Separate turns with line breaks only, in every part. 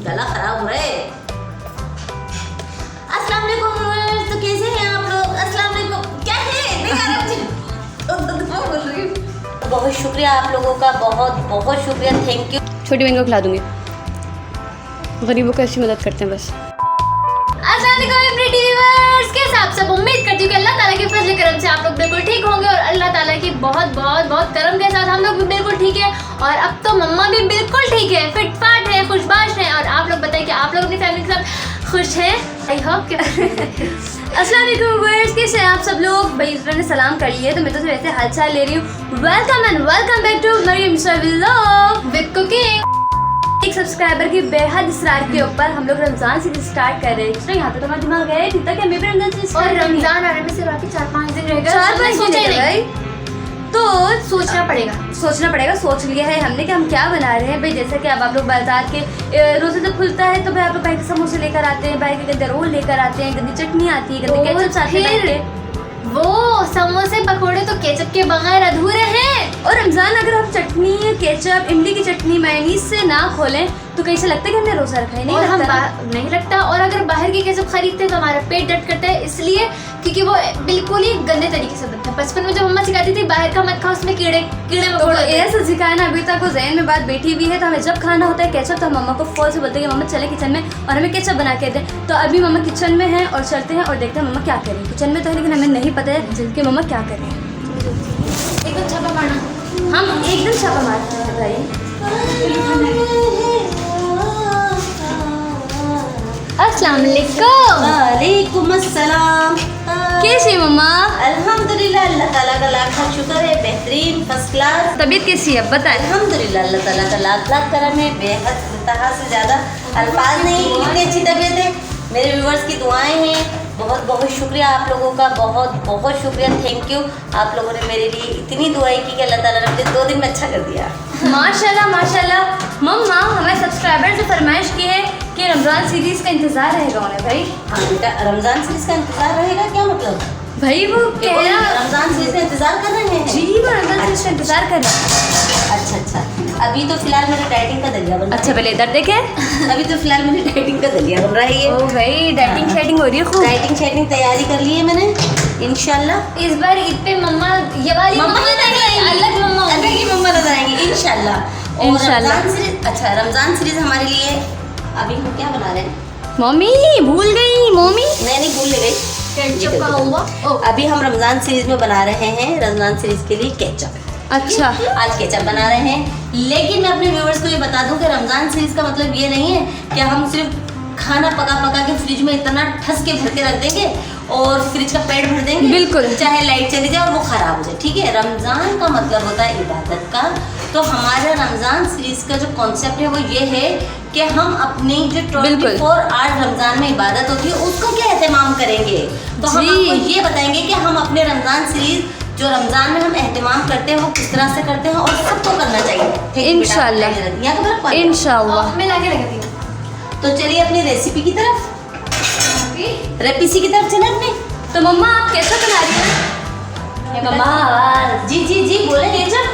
गला खराब हो रहा है। अस्सलाम वालेकुम, तो कैसे हैं आप लोग? अस्सलाम वालेकुम, क्या है? नहीं आ रहा मुझे। बोल रही हूँ। बहुत शुक्रिया आप लोगों का, बहुत बहुत शुक्रिया, थैंक यू।
छोटी बहन को खिला दूंगी, गरीबों को ऐसी मदद करते हैं बस।
कैसे आप सब? उम्मीद करती हूँ कि अल्लाह ताला के फजल करम से आप लोग बिल्कुल ठीक होंगे और अल्लाह ताला की बहुत बहुत बहुत करम के साथ हम लोग भी बिल्कुल ठीक है। और अब तो मम्मा भी बिल्कुल ठीक है, फिट फाट है, खुशबाश है। और आप लोग बताइए कि आप लोग अपनी फैमिली के साथ खुश हैं? आई होप कि अस्सलाम वालेकुम व्यूअर्स, कैसे हैं आप सब लोग? भाई इसने सलाम कर लिए तो मैं तो वैसे हालचाल ले रही हूँ। Welcome and welcome back to Mariyam vlog with cooking. एक सब्सक्राइबर की बेहद इसरार के ऊपर हम लोग रमजान सीरीज स्टार्ट कर रहे हैं। चलो यहाँ पे तुम्हारा दिमाग है ठीक है, मैं भी रमजान सीरीज और रमजान आने में सिर्फ बाकी 4-5 दिन रह गए। 4-5 दिन भाई, तो सोचना पड़ेगा। सोच लिया है हमने कि हम क्या बना रहे हैं भाई। जैसे कि अब आप लोग बाजार के रोज़े जब खुलता है तो भाई आप लोग बाहर के समोसे लेकर आते हैं, बाहर के गंदे रोल लेकर आते हैं, गंदी चटनी आती है, गंदे केचप आते हैं। वो समोसे पकोड़े तो केचप के बगैर अधूरे हैं। और रमजान अगर आप चटनी, केचप, इमली की चटनी, मेयोनीज से ना खोलें तो कैसे लगता है कि हमने रोजा रखा है? नहीं लगता। और अगर बाहर के केचप खरीदते हैं तो हमारा पेट दर्द करता है, इसलिए क्योंकि वो बिल्कुल ही गंदे तरीके से बनता है। बचपन में जब मम्मा सिखाती थी बाहर का मत खाओ, उसमें कीड़े मकोड़े
ऐसा सिखाया ना, अभी तक वो ज़हन में बात बैठी हुई है। तो हमें जब खाना होता है केचप तो हम मम्मा को फोन से बोलते हैं कि मम्मा चले किचन में और हमें केचप बना के दें। तो अभी मम्मा किचन में है और चलते हैं और देखते हैं मम्मा क्या करें। किचन में तो है लेकिन हमें नहीं पता है कि मम्मा क्या करें।
एकदम छापा मारना,
हम एकदम छापा मारते हैं भाई।
अस्सलाम वालेकुम।
वालेकुम अस्सलाम।
कैसी है मम्मा?
अल्हम्दुलिल्लाह, अल्लाह ताला का लाख शुक्र है, बेहतरीन, फर्स्ट क्लास।
तबीयत कैसी है बताएं?
अल्हम्दुलिल्लाह, अल्लाह ताला का लाख लाख करम है, बेहद इंतहा से ज़्यादा अल्फाज नहीं, इतनी अच्छी तबीयत है। मेरे व्यूवर्स की दुआएं हैं, बहुत बहुत शुक्रिया आप लोगों का, बहुत बहुत शुक्रिया, थैंक यू। आप लोगों ने मेरे लिए इतनी दुआएं की कि अल्लाह ताला ने मुझे 2 दिन में अच्छा कर दिया।
माशाल्लाह माशाल्लाह। मम्मा हमारे सब्सक्राइबर से फरमाइश की है कि रमज़ान सीरीज़ का इंतज़ार रहेगा उन्हें भाई।
हाँ बेटा, रमज़ान सीरीज़ का इंतज़ार रहेगा, क्या मतलब?
भाई वो कह रहा
रमज़ान सीरीज़ का इंतज़ार कर रहे हैं?
जी, वो रमज़ान सीरीज़ का इंतज़ार कर रहे हैं।
अच्छा, अभी तो फिलहाल मेरा डाइटिंग का दलिया बन रहा है।
अच्छा पहले इधर देखे।
अभी तो फिलहाल मेरी डाइटिंग का दलिया बन रहा है ये।
ओ भाई डाइटिंग शेटिंग हो रही है खूब।
डाइटिंग तैयारी कर ली है मैंने, इंशाल्लाह।
इस बार ईद पे मम्मा ये वाली
मम्मा
अलग मम्मा
अलग ही मम्मा नजर आएंगी इंशाल्लाह। और रमजान सीरीज, अच्छा रमजान सीरीज हमारे लिए अभी हम क्या बना रहे हैं?
मम्मी भूल गई मम्मी।
नहीं भूल गई।
केचप का हुआ।
अभी हम रमजान सीरीज में बना रहे हैं, रमजान सीरीज के लिए केचप।
अच्छा
आज केचप बना रहे हैं, लेकिन मैं अपने व्यूअर्स को ये बता दूं कि रमजान सीरीज का मतलब ये नहीं है कि हम सिर्फ खाना पका के फ्रिज में इतना ठस के भर के रख देंगे और फ्रिज का पेट भर देंगे,
बिल्कुल,
चाहे लाइट चली जाए और वो खराब हो जाए। ठीक है, रमजान का मतलब होता है इबादत का। तो हमारे रमजान सीरीज का जो कॉन्सेप्ट है वो ये है कि हम अपनी जो 24 आवर्स रमजान में इबादत होती है उसका क्या एहतमाम करेंगे। तो हम आपको ये बताएंगे कि हम अपने रमजान सीरीज जो रमजान में हम एहतमाम करते हैं वो किस तरह से करते हैं और सबको करना चाहिए
इंशाल्लाह इंशाल्लाह।
मैं लाके रखती हूँ।
तो चलिए अपनी रेसिपी की तरफ चले अपने।
तो मम्मा आप कैसा बना रही हैं?
मम्मा जी बोले केचप।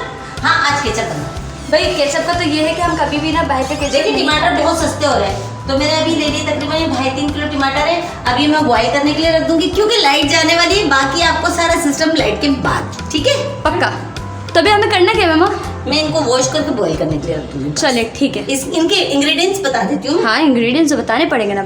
हाँ आज केचप बना
भाई। केचप का तो ये है कि हम कभी भी ना बाहर के केचप।
देखिए टमाटर बहुत सस्ते हो रहे हैं, तो मैंने अभी ले लिए तकरीबन 2.5-3 किलो टमाटर है। अभी मैं बॉयल करने के लिए रख दूंगी क्योंकि लाइट जाने वाली है। बाकी आपको सारा सिस्टम लाइट के बाद, ठीक है
पक्का। तभी हमें करना क्या मम्मा?
मैं इनको वॉश करके बॉईल करने के लिए रख दूंगी।
चले ठीक है।
इनके इंग्रेडिएंट्स बता देती हूँ।
हाँ इंग्रेडिएंट्स तो बताने पड़ेंगे ना।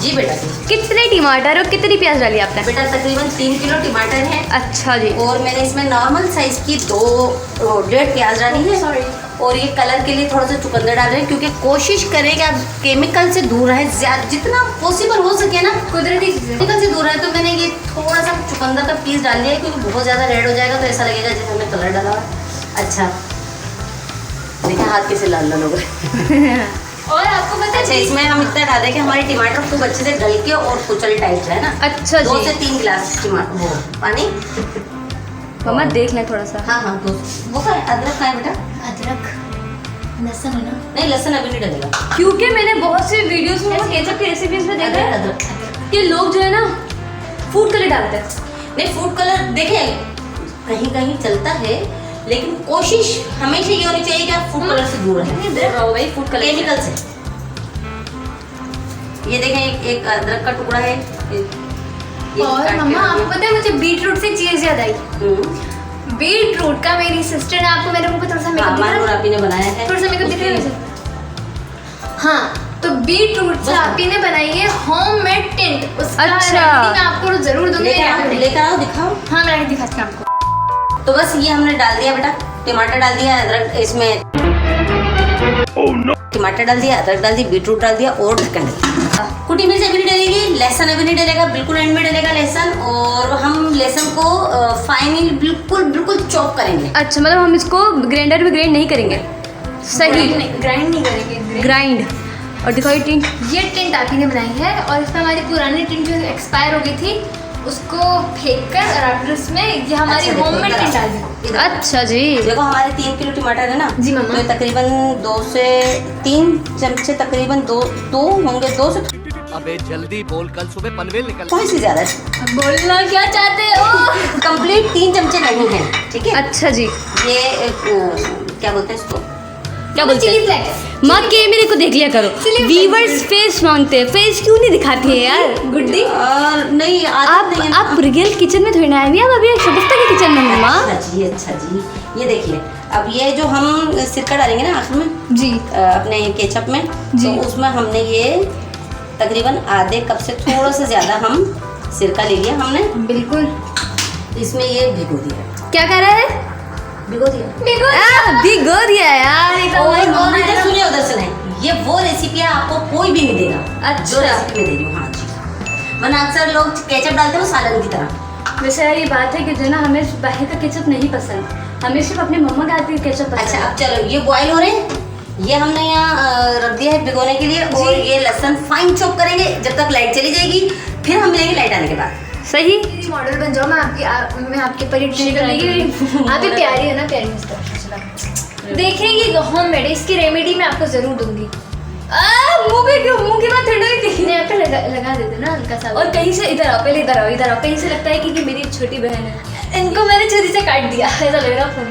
जी बेटा।
कितने टमाटर और कितनी प्याज डाली आपने?
बेटा तकरीबन 3 किलो टमाटर है।
अच्छा जी।
और मैंने इसमें नॉर्मल साइज की 2.5 प्याज डाली है।
सॉरी।
और ये कलर के लिए थोड़ा सा चुकंदर डाल रहे हैं क्योंकि कोशिश करें कि आप केमिकल से दूर रहे, जितना पॉसिबल हो सके ना कुदरती केमिकल से दूर रहे। तो मैंने ये थोड़ा सा चुकंदर का पीस डाल दिया है क्योंकि बहुत ज़्यादा रेड हो जाएगा तो ऐसा लगेगा जैसे हमने कलर डाला हुआ। अच्छा देखिए हाथ कैसे लाल लाल हो गए।
और आपको पता है
अच्छा इसमें हम इतना डाल दें कि हमारे टमाटर खूब अच्छे से गल के और कुचल टाइप है ना।
अच्छा जी।
2 से 3 गिलास टमाटर वो पानी।
मम्मा देख लें थोड़ा सा।
हाँ 2 वो खाए अदरक खाए बेटा।
अदरक लहसुन है ना?
नहीं लहसुन अभी नहीं डलेगा
क्योंकि मैंने बहुत सी वीडियोस में केचप की रेसिपीज में देखा है
अदरक
कि लोग जो है ना फूड कलर डालते हैं।
नहीं फूड कलर देखे कहीं कहीं चलता है, लेकिन कोशिश हमेशा ये होनी चाहिए कि आप फूड कलर से दूर रहें।
भाई फूड कलर
केमिकल से ये देखें एक अदरक का टुकड़ा है। ये
और
काट के
मम्मा
रख
आपको
दिया।
पता है मुझे बीटरूट से चीज याद आई।
हम्म।
बीटरूट का मेरी सिस्टर ने आपको मेरे मुंह पे थोड़ा सा
हाँ,
मेकअप दिख
मानूर
रहा है?
आपी ने बनाया है।
थोड़ा सा मेकअप दिख रहा है
उसकी-
मुझे? हाँ, तो बीटरूट से
बस।
आपी ने बनाई है होममेड टिंट। उसका
अच्छा।
रेसिपी मैं आपको जरूर दूंगी।
लेकर आओ दिखाओ।
हाँ, मैं दिखाती हूँ आपको।
तो बस ये हमने डाल दिया बेटा, टमाटर डाल दिया, अदरक इसमें टमाटर डाल दिया, अदरक डाल दी, बीटरूट डाल दिया और ढक्कन डाल दिया। कुटी मिर्च अभी नहीं डलेगी, लहसुन अभी नहीं डलेगा, बिल्कुल एंड में डलेगा लहसुन। और हम लहसुन को फाइनली बिल्कुल बिल्कुल चॉप करेंगे।
अच्छा, मतलब हम इसको ग्राइंडर में ग्राइंड नहीं करेंगे। सही,
ग्राइंड नहीं करेंगे।
ग्राइंड। और दिखाओ ये टिंट।
ये टिंट आपी ने बनाई है और इसमें हमारी पुरानी टिंट जो एक्सपायर हो गई थी उसको फेंक कर और आफ्टर इसमें ये हमारी
अच्छा, देखो,
होममेड
इधर
टिंट
आओ।
डाल दी।
इधर।
अच्छा जी।
देखो हमारे 3 किलो टमाटर है ना
जी मम्मा।
तो तकरीबन 2 से 3 चमचे, तकरीबन दो होंगे, 2 से
अबे जल्दी बोल, कल सुबह पनवेल निकल।
थोड़ी सी ज्यादा है।
बोलना क्या चाहते हो?
कंप्लीट 3 चमचे नहीं है, ठीक है।
अच्छा जी।
ये क्या बोलते हैं इसको,
क्या बोलते
चिली
हैं?
फ्लेक्स।
माँ कैमरे को देख लिया करो।
Chili
व्यूवर्स फेस मांगते हैं, फेस क्यों नहीं दिखाती है यार?
गुड्डी।
नहीं
आप
नहीं है।
आप रियल किचन में थोड़ी ना आए आप अभी शगुफ्ता के किचन में मम्मा।
अच्छा जी, ये देखिए अब ये जो हम सिरका डालेंगे ना आखिर में
जी।
अपने केचप में,
जी।
तो उसमें हमने ये तकरीबन आधे कप से थोड़ा सा ज्यादा हम सिरका ले लिया हमने,
बिल्कुल।
इसमें ये भिगो दिया।
क्या कर रहा है?
भिगो दिया।
भिगो दिया यार।
और इधर सुनिए उधर से नहीं, ये वो रेसिपी है आपको कोई भी नहीं देगा।
अच्छा।
जो रेसिपी मैं दे रही हूँ, हाँ जी। वरना अक्सर लोग केचप डालते हैं वो सालन की तरह।
वैसे यार ये बात है कि जो ना हमें बाहर का केचप नहीं पसंद, हमें सिर्फ अपने मम्मा का हाथ का केचप पसंद
अच्छा
है।
अब चलो ये बॉईल हो रहे हैं, ये हमने यहाँ रख दिया है भिगोने के लिए। और ये लहसुन फाइन चॉप करेंगे जब तक लाइट चली जाएगी, फिर हम मिलेंगे लाइट आने के बाद।
सही।
मॉडल बन जाओ, मैं आपके पर आप ही प्यारी है ना, प्यारी मिस्टर। देखिए ये होममेड है, इसकी रेमेडी मैं आपको जरूर दूंगी।
मुंह की बात ठंडा ही थी।
यहाँ पे लगा देते ना हल्का सा।
और कहीं से इधर आओ, पहले इधर आओ। कहीं से लगता है कि मेरी एक छोटी बहन है।
इनको मैंने छुरी से काट दिया, ऐसा लग रहा है।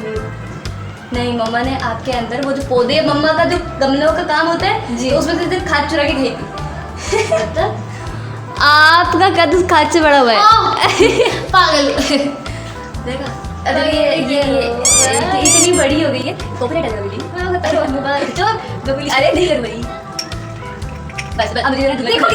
नहीं, मम्मा ने आपके अंदर वो जो पौधे, मम्मा का जो गमलों का काम होता है
जी।
तो उसमें से सिर्फ खाद चुरा के खाई थी। मतलब आपका कद उस खाद से बड़ा हुआ है।
पागल।
देखा अरे ये इतनी बड़ी हो गई है। कॉपीराइट आ गया। अरे नहीं कर भाई, बस अब
देखो देखो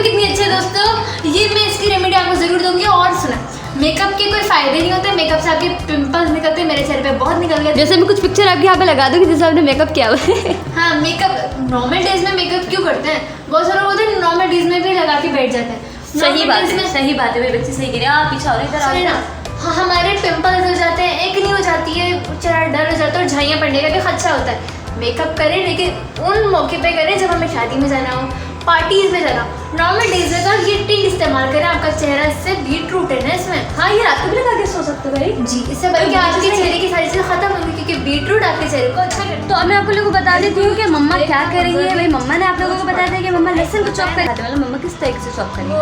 कितनी अच्छी है दोस्तों। ये मैं इसकी रेमेडी आपको जरूर दूंगी। और सुना, मेकअप के कोई फायदे नहीं होते, मेकअप से आपके पिंपल्स निकलते हैं। मेरे चेहरे पे बहुत निकल गए।
जैसे मैं कुछ पिक्चर आपके यहाँ पे लगा दूँगी जैसे आपने मेकअप किया हुआ है।
हाँ, मेकअप नॉर्मल डेज में मेकअप क्यों करते हैं? बहुत सारे लोग होते हैं नॉर्मल डेज में भी लगा के बैठ जाते हैं।
सही
Normal
बात
days
है,
में
सही बात है। मेरे बच्चे सही कह रहे हैं। आप पीछे आओ, इधर
सुनिए ना,
आओ।
हाँ, हमारे पिंपल्स हो जाते हैं, एक्ने हो जाती है, चेहरा डल हो जाता है और झाइयाँ पड़ने का भी खदशा होता है। मेकअप करें लेकिन उन मौके पे करें जब हमें शादी में जाना हो, पार्टीज में जाना हो। नॉर्मल डेज में तो ये टिंट इस्तेमाल करें, आपका चेहरा इससे बीटरूट है ना इसमें।
हाँ, ये रात को भी लगा के सो सकते हो भाई।
जी, इससे बल्कि आपके चेहरे की सारी चीज़ें खत्म होंगी क्योंकि बीटरूट आपके चेहरे को अच्छा करता है।
तो अब मैं आप लोगों को बता देती हूँ कि मम्मा क्या कर रही है। भाई मम्मा ने आप लोगों को बता दिया कि मम्मा लहसुन को चॉप कर, मतलब मम्मा किस तरीके से चॉप करेंगे।
वो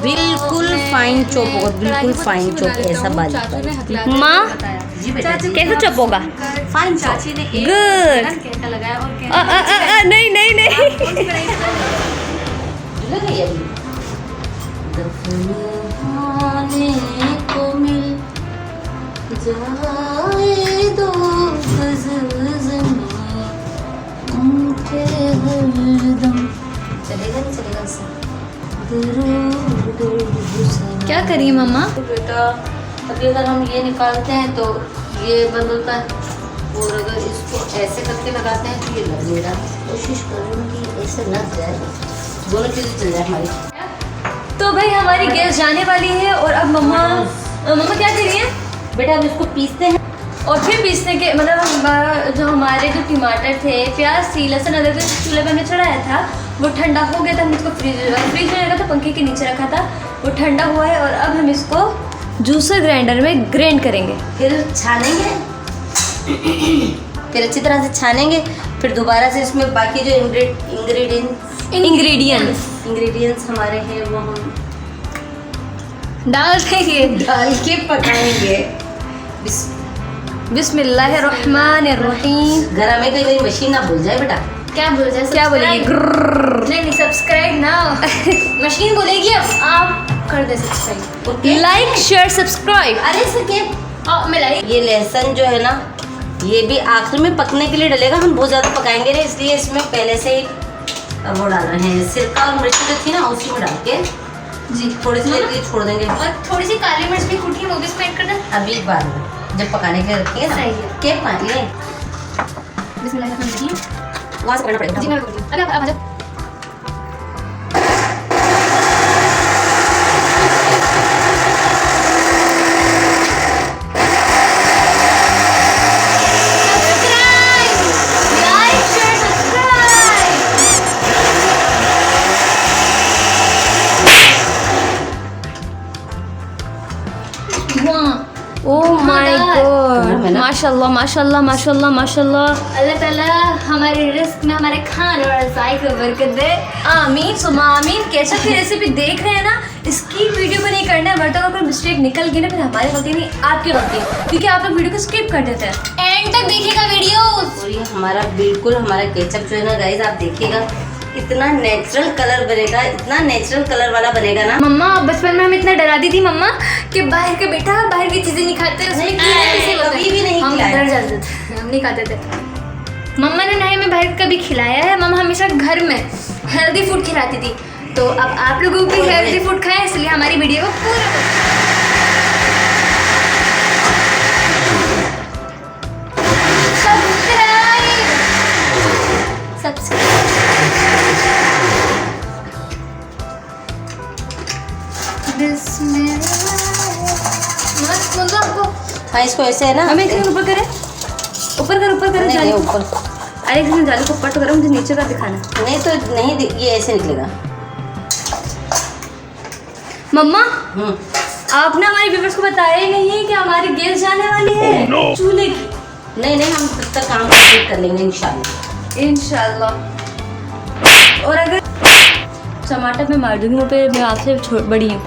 बिल्कुल फाइन चॉप होगा, बिल्कुल फाइन चॉप, ऐसा बारीक।
माँ
जी बेटा जी।
कैसे चॉप होगा?
Fine chop.
गुड।
लगाया और
नहीं नहीं नहीं।
लग गई अभी। दफन होने को मिल जाए दो गज ज़मीं, उनके हरदम चलेगा नहीं चलेगा इससे। दरूद हुसैन।
क्या करिए मम्मा?
तो बेटा अभी अगर हम ये निकालते हैं तो ये बंद होता है, और अगर इसको ऐसे करके लगाते हैं तो ये लग नहीं रहा। कोशिश कर रही हूँ कि ऐसे लग जाए, दोनों चीज़ें चल जाए हमारी।
तो भाई हमारी गैस जाने वाली है और अब मम्मा क्या कर रही है?
बेटा अब इसको पीसते हैं।
और फिर पीसने के मतलब जो हमारे जो टमाटर थे, प्याज थी, लहसुन अदरक चूल्हे पर हमने चढ़ाया था वो ठंडा हो गया था। हमने इसको फ्रीज में रखा था, पंखे के नीचे रखा था, वो ठंडा हुआ है। और अब हम इसको जूसर ग्राइंडर में ग्राइंड करेंगे।
फिर छानेंगे, फिर अच्छी तरह से छानेंगे, फिर दोबारा से इसमें बाकी जो इंग्रेडिएंट्स हमारे हैं वो हम
डाल देंगे,
डाल के पकाएंगे।
बिस्मिल्लाहिर्रहमानिर्रहीम।
घर में कई बार मशीन ना भूल जाए बेटा।
क्या बोला जाए?
क्या बोलेगी?
Subscribe? नहीं सब्सक्राइब ना मशीन बोलेगी अब आप कर दे सब्सक्राइब।
Like share subscribe.
अरे सके
मैं लाई।
ये लहसुन जो है ना, ये भी आखिर में पकने के लिए डलेगा। हम बहुत ज़्यादा पकाएंगे नहीं, इसलिए इसमें पहले से ही वो डाल रहे हैं। सिरका और मिर्च जो थी ना उसी में डाल के
जी
थोड़ी सी देर के लिए छोड़ देंगे।
और थोड़ी सी काली मिर्च भी कूटी है वो भी इसमें ऐड कर दें।
अभी बाद में जब पकाने के लिए रखिए ना।
सही है।
के पानी है
बिस्मिल्लाह।
वहाँ से करना पड़ेगा।
जी मैं बोल रही हूँ। अरे आप आ जाओ।
ओह माय गॉड,
है ना?
माशाल्लाह माशाल्लाह माशाल्लाह माशाल्लाह।
अल्लाह ताला हमारे रिस्क में हमारे खान और रज़ाई को बरकत दे।
आमीन सुमा आमीन। केचप की रेसिपी देख रहे हैं ना, इसकी वीडियो को नहीं करना है, वरना अगर मिस्टेक निकल गई ना फिर हमारी गलती नहीं, आपकी गलती, क्योंकि आप लोग वीडियो को स्किप कर देते हैं।
एंड तक देखिएगा वीडियो।
और ये हमारा बिल्कुल हमारा केचप जो है ना गाइस, आप देखिएगा इतना नेचुरल कलर बनेगा, इतना नेचुरल कलर वाला बनेगा ना।
मम्मा बचपन में हम इतना डराती थी मम्मा कि बाहर के बेटा बाहर की चीजें नहीं खाते, उसमें
नहीं,
कीड़े किसे होते हैं।
कभी भी नहीं
हम
खिलाया।
डर जाते थे, हम नहीं खाते थे। मम्मा ने नहीं हमें बाहर कभी खिलाया है। मम्मा हमेशा घर में हेल्दी फूड खिलाती थी। तो अब आप लोगों को भी हेल्दी फूड खाएं, इसलिए हमारी वीडियो को पूरा
हाँ, इसको ऐसे है ना,
हमें एक ऊपर करें, ऊपर कर
नहीं,
जाली
नहीं,
को।
ऊपर
अरे एक सेकंड, जाली को ऊपर तो करो, मुझे नीचे का दिखाना।
नहीं तो नहीं ये ऐसे निकलेगा।
मम्मा
हम्म,
आपने हमारे व्यूअर्स को बताया ही नहीं कि हमारी गैस जाने वाली है चूल्हे की।
नहीं नहीं, हम तब तक काम कंप्लीट कर लेंगे इंशाल्लाह।
इंशाल्लाह। और अगर टमाटर मैं मार दूंगी मुँह पे, मैं आपसे बड़ी हूँ।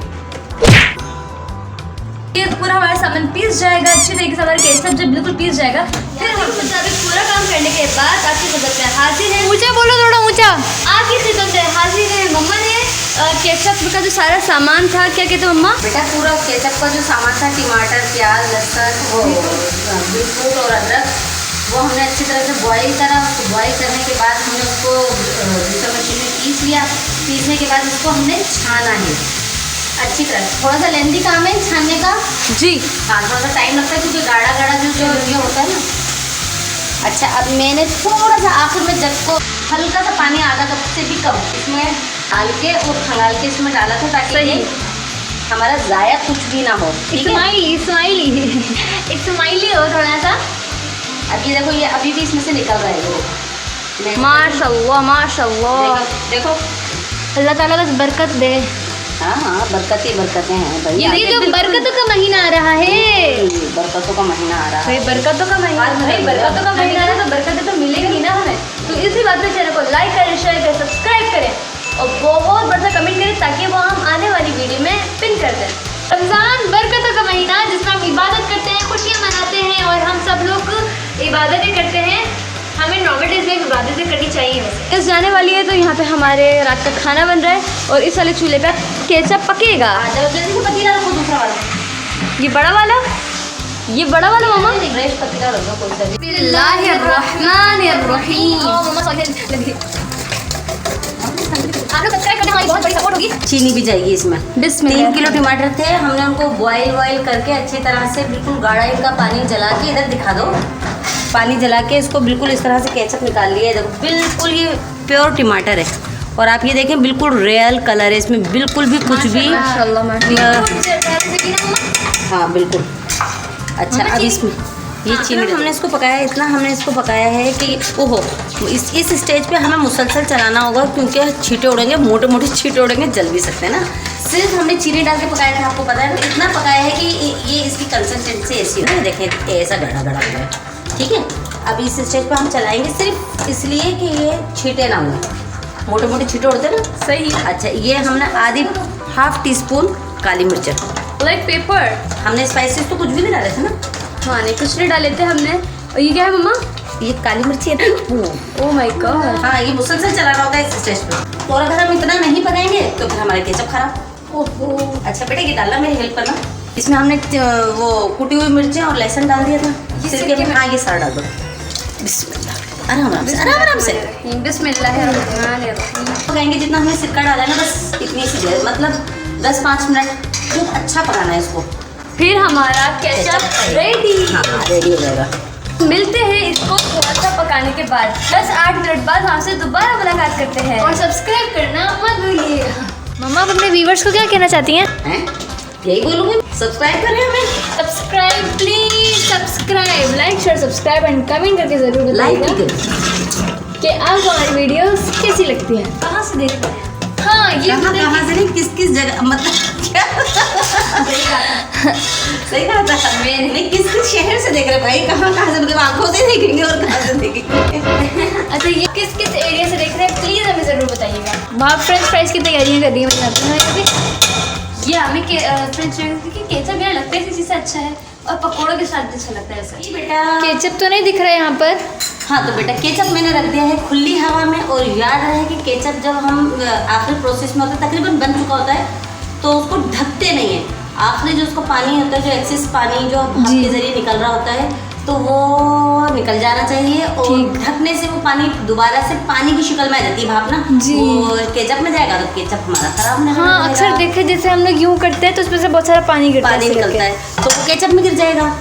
ये पूरा हमारा सामान पीस जाएगा अच्छी तरीके से, हमारा केचप जब बिल्कुल पीस जाएगा, फिर हम मुताबिक पूरा काम करने के बाद आपकी खिदमत में हाजिर है।
ऊंचा बोलो, थोड़ा ऊंचा।
आपकी खिदमत में हाजिर है मम्मा ने केचप का जो सारा सामान था, क्या कहते हैं मम्मा?
बेटा पूरा केचप का जो सामान था, टमाटर, प्याज, लहसुन, वो बीटरूट और अदरक, वो हमने अच्छी तरह से बॉईल करा। उसको बॉईल करने के बाद हमने उसको मिक्सर मशीन में पीस लिया। पीसने के बाद उसको हमने छाना है अच्छी तरह। थोड़ा सा लेंदी काम है छानने का।
जी
हाँ, थोड़ा सा टाइम लगता है क्योंकि गाढ़ा गाढ़ा जो ये होता है ना। अच्छा, अब मैंने थोड़ा सा आखिर में जब को हल्का सा पानी, आधा कप से भी कम इसमें डाल के और खंगाल के इसमें डाला था, ताकि ये हमारा ज़ाया कुछ भी ना हो। ठीक है,
स्माइली स्माइली स्माइली हो थोड़ा सा।
अब ये देखो, ये अभी भी इसमें से निकल रहा है। ये
माशाल्लाह माशाल्लाह।
देखो,
अल्लाह ताला बस बरकत दे।
हाँ हाँ, बरकत ही बरकतें हैं भाई।
ये जो बरकतों का महीना आ रहा है,
बरकतों का महीना आ रहा है।
भाई बरकतों का महीना, भाई बरकतों का महीना है तो बरकतें तो मिलेंगी ना हमें। तो इसी बात पे चैनल को लाइक करें, शेयर करें, सब्सक्राइब करें और बहुत बड़ा कमेंट करें, ताकि वो हम आने वाली वीडियो में पिन कर दें।
रमज़ान बरकतों का महीना, जिसमें हम इबादत करते हैं, खुशियाँ मनाते हैं और हम सब लोग इबादतें करते हैं। हमें नॉर्मल डेज में इबादतें करनी चाहिए। वैसे
गैस जाने वाली है तो यहाँ पे हमारे रात का खाना बन रहा है और इस वाले चूल्हे पे केचप पकेगा।
जल्दी से पतीला रखो, दूसरा वाला।
ये बड़ा वाला, ये बड़ा वाला मम्मा।
फ्रेश पतीला रखो कोई सा भी।
बिस्मिल्लाहिर्रहमानिर्रहीम।
मम्मा आप लोग सब्सक्राइब करना हमारी बहुत बड़ी सपोर्ट होगी।
चीनी भी जाएगी इसमें।
बिस्मिल्लाह।
3 किलो टमाटर थे, हमने उनको बॉईल करके अच्छी तरह से बिल्कुल गाढ़ा इनका पानी जला के, इधर दिखा दो, पानी जला के इसको बिल्कुल इस तरह से केचप निकाल लिया है। देखो बिल्कुल ये प्योर टमाटर है और आप ये देखें बिल्कुल रियल कलर है इसमें, बिल्कुल भी कुछ भी।
माशाल्लाह माशाल्लाह।
हाँ बिल्कुल। अच्छा, अब इसमें ये चीनी हमने इसको पकाया, इतना हमने इसको पकाया है कि ओहो, इस स्टेज पे हमें मुसलसल चलाना होगा, क्योंकि छींटे उड़ेंगे, मोटे मोटे छींटे उड़ेंगे, जल भी सकते हैं ना। सिर्फ हमने चीनी डाल के पकाया था, आपको पता है ना। इतना पकाया है कि ये इसकी कंसिस्टेंसी ऐसी है, देखें ऐसा गड़ा गड़ा हुआ है। ठीक है, अब इस स्टेज पे हम चलाएंगे सिर्फ इसलिए कि ये छींटे ना हुए, मोटे मोटे छींटे उड़ते ना।
सही।
अच्छा, ये हमने हाफ टी स्पून काली मिर्च,
लाइक पेपर।
हमने स्पाइसेस तो कुछ भी नहीं डाले थे ना।
हाँ नहीं, कुछ नहीं डाले थे हमने। और ये क्या है मम्मा?
ये काली मिर्ची है ना वो।
Oh my God.
हाँ, ये मुसलसल चला रहा होता है इस स्टेज पे। और अगर हम इतना नहीं पकाएंगे तो फिर हमारे केचप खराब। ओहो। अच्छा बेटा, ये डालना, मेरी हेल्प करना। इसमें हमने वो कुटी हुई मिर्चें और लहसुन डाल दिया था। सिरके में, हाँ ये सारा डाल दो। बिस्मिल्लाह, आराम से, आराम से।
बिस्मिल्लाहिर्रहमानिर्रहीम।
पकाएंगे जितना हमने सिरका डाला है ना, बस इतनी सी देर, मतलब 10-5 मिनट खूब अच्छा पकाना है इसको।
फिर हमारा केचप रेडी।
हाँ, रेडी हो जाएगा।
मिलते हैं इसको थोड़ा सा पकाने के बाद, 10-8 मिनट बाद हमसे दोबारा मुलाकात करते हैं।
और सब्सक्राइब करना मत भूलिएगा। मम्मा आप अपने व्यूवर्स को क्या कहना चाहती हैं?
यही बोलूँगी, सब्सक्राइब करें हमें।
Subscribe please, subscribe, like share subscribe and comment करके जरूर
लाइक भी
बताइएगा
करें।
कि आपको हमारी वीडियोस कैसी लगती हैं।
कहाँ से देख रहे हैं?
हाँ ये बताइए।
कहाँ से नहीं, किस जगह, मतलब क्या सही कहा था मैंने, नहीं किस शहर से देख रहे भाई, कहाँ से, मतलब आंखों से देखेंगे और कहाँ से देखेंगे।
अच्छा ये किस एरिया से देख रहे हैं प्लीज हमें जरूर बताइएगा। वहाँ फ्रेंच फ्राइज की तैयारियाँ कर रही हैं मैं आपको यहाँ पे।
ये हमें फ्रेंच फ्राइज की केचप यहाँ लगता है इसी चीज़ से अच्छा है और पकौड़ों के साथ अच्छा लगता है ऐसा।
ये बेटा,
केचप तो नहीं दिख रहा है यहाँ पर।
हाँ तो बेटा केचप मैंने रख दिया है खुली हवा में। और याद रहे कि केचप जब हम आखिरी प्रोसेस में होता है, तकरीबन बन चुका होता है, तो उसको ढकते नहीं है। आखिरी जो उसको पानी होता है, जो एक्सेस पानी जो भाप के जरिए निकल रहा होता है, तो वो निकल जाना चाहिए। और ढकने से वो पानी दोबारा से पानी की शक्ल में आ जाती है भाप ना, वो केचप में जाएगा तो केचप हमारा खराब नहीं होगा।
हाँ अक्सर देखे जैसे हम लोग यूँ करते हैं तो उसमें से बहुत सारा पानी गिरता है,
पानी निकलता है तो वो केचप में गिर जाएगा।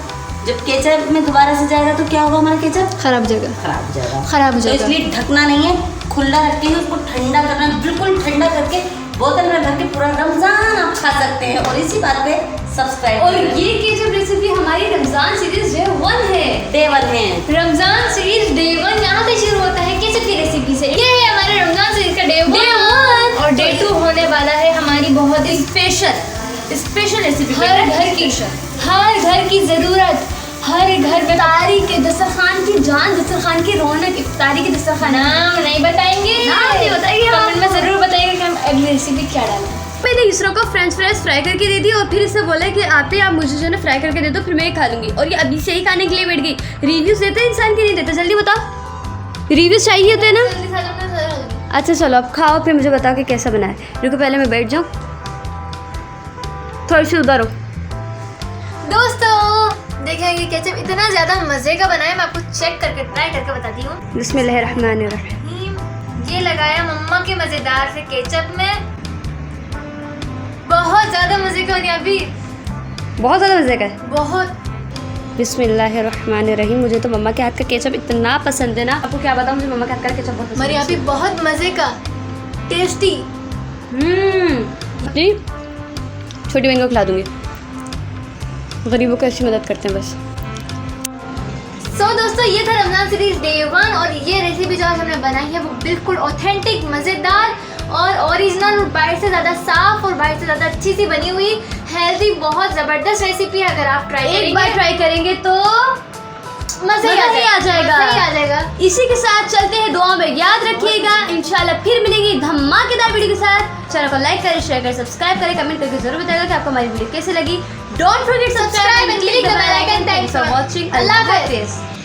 जब केचप में दोबारा से जाएगा तो क्या होगा, हमारा केचप
खराब जगह
खराब हो जाएगा।
खराब हो
तो
जाएगा।
इसलिए ढकना नहीं है, खुला रख के उसको ठंडा करना, बिल्कुल ठंडा करके बोतल में भर के पूरा रमजान आप खा सकते हैं। और इसी बात पे सब्सक्राइब
और ये केचप रेसिपी हमारी रमजान सीरीज डे 1 है।
डे 1 है।
रमजान सीरीज डे 1 यहाँ से शुरू होता है केचप की रेसिपी से। ये है हमारे रमजान सीरीज का डे 1 और डे 2 होने वाला है हमारी बहुत ही स्पेशल रेसिपी। हर घर की ज़रूरत, हर घर में
इफ्तारी के दस्तरखान की जान, दस्तरखान की रौनक, इफ्तारी के दस्तरखान।
नाम नहीं बताएंगे,
नाम नहीं बताएंगे,
कमेंट में ज़रूर बताइएगा कि हम अगली रेसिपी क्या डालें।
मैंने इसरो को फ्रेंच फ्राइज फ्राई करके दे दी और फिर इससे बोला कि आते आप मुझे जो है फ्राई करके दे दो, फिर मैं ही खा लूंगी। और ये अभी से ही खाने के लिए बैठ गई। रिव्यूज देते हैं इंसान के नहीं देते, जल्दी बताओ, रिव्यूज चाहिए होते हैं ना। अच्छा चलो अब खाओ, फिर मुझे बताओ कि कैसा बना है। रुको पहले मैं बैठ जाऊँ, थोड़ी सी उधर हो।
दोस्तों देखिए ये केचप इतना ज़्यादा मज़े का बना है, मैं आपको चेक करके ट्राई करके बताती हूँ।
बिस्मिल्लाहिर्रहमानिर्रहीम।
ये लगाया मम्मा के मज़ेदार से केचप में, बहुत ज़्यादा मज़े का बनी अभी,
बहुत ज़्यादा मज़े का है।
बहुत।
बिस्मिल्लाहिर्रहमानिर्रहीम। मुझे तो मम्मा के हाथ का केचप इतना पसंद है ना, आपको क्या बताऊँ, मुझे मम्मा के हाथ का केचप बहुत पसंद
हमारे यहाँ पे बहुत मज़े का, टेस्टी।
जी छोटी बहन को खिला दूंगी, गरीबों को ऐसी मदद करते हैं बस।
सो दोस्तों ये था रमजान सीरीज डे 1 और ये रेसिपी जो आज हमने बनाई है वो बिल्कुल ऑथेंटिक, मज़ेदार और ओरिजिनल, बाहर से ज़्यादा साफ और बाहर से ज़्यादा अच्छी सी बनी हुई, हेल्दी, बहुत ज़बरदस्त रेसिपी है। अगर आप
एक बार ट्राई करेंगे तो
मज़ा ही आ जाएगा।
इसी के साथ चलते हैं, दुआ में याद रखिएगा। इंशाल्लाह फिर मिलेंगे धमाकेदार वीडियो के साथ। चैनल को लाइक करें, शेयर करें, सब्सक्राइब करें, कमेंट करके जरूर बताइएगा कि आपको हमारी वीडियो कैसे लगी। Don't forget subscribe and click the bell icon. Thanks for watching.
Allah हाफिज़।